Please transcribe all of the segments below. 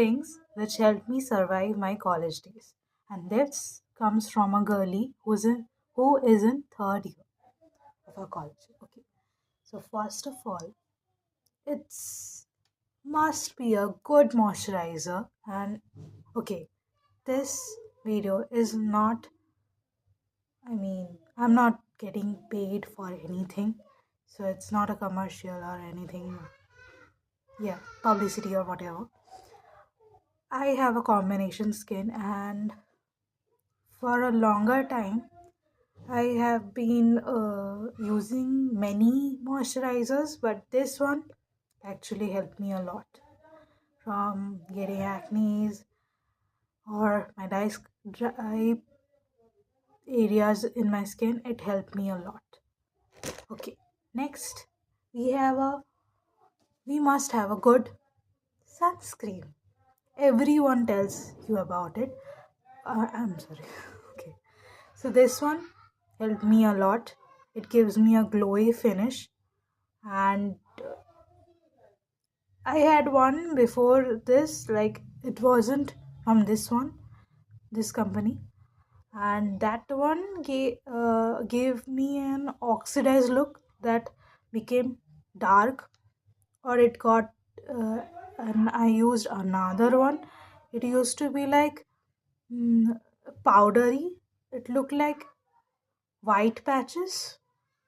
things which helped me survive my college days. And this comes from a girlie who is in third year of our college. Okay. So first of all, it's must be a good moisturizer. And okay, this video is not, I'm not getting paid for anything, so it's not a commercial or anything. Yeah, publicity or whatever. I have a combination skin, and for a longer time, I have been using many moisturizers, but this one actually helped me a lot from getting acne or my dry areas in my skin. It helped me a lot. Okay, next we must have a good sunscreen. Everyone tells you about it. I'm sorry. Okay, so this one helped me a lot. It gives me a glowy finish, and I had one before this, like it wasn't from this company, and that one gave me an oxidized look that became dark, or it got uh, and I used another one. It used to be like mm, powdery. It looked like white patches.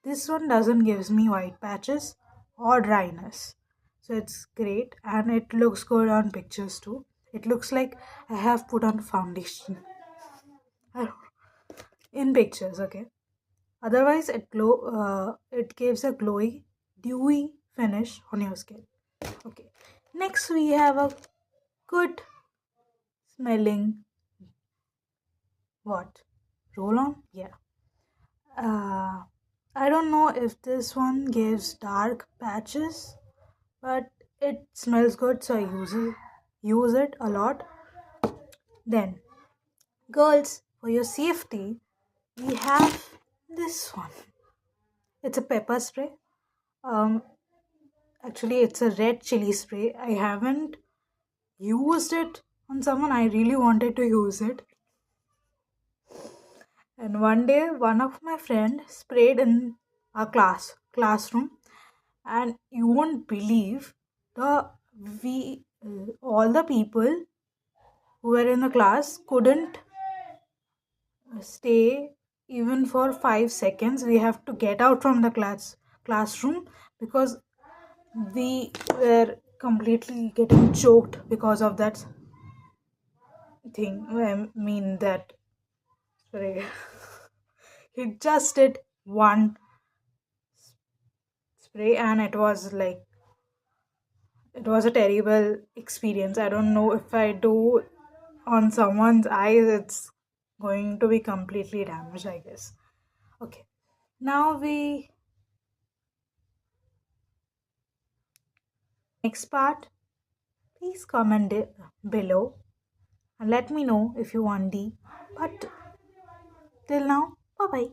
This one doesn't gives me white patches or dryness. So it's great, and it looks good on pictures too. It looks like I have put on foundation. I don't- in pictures, okay. Otherwise, it gives a glowy, dewy finish on your skin. Okay. Next, we have a good smelling what? Roll on? Yeah. Uh, I don't know if this one gives dark patches, but it smells good, so I use it a lot. Then, girls, for your safety, we have this one. It's a pepper spray. Um, Actually, it's a red chili spray. I haven't used it on someone. I really wanted to use it. And one day, one of my friend sprayed in our classroom, and you won't believe the we all the people who were in the class couldn't stay even for 5 seconds. We have to get out from the classroom because we were completely getting choked because of that thing. I mean that spray. He just did one spray, and it was a terrible experience. I don't know, if I do on someone's eyes, it's going to be completely damaged, I guess. Okay, now we next part. Please comment below and let me know if you want D. But till now, bye bye.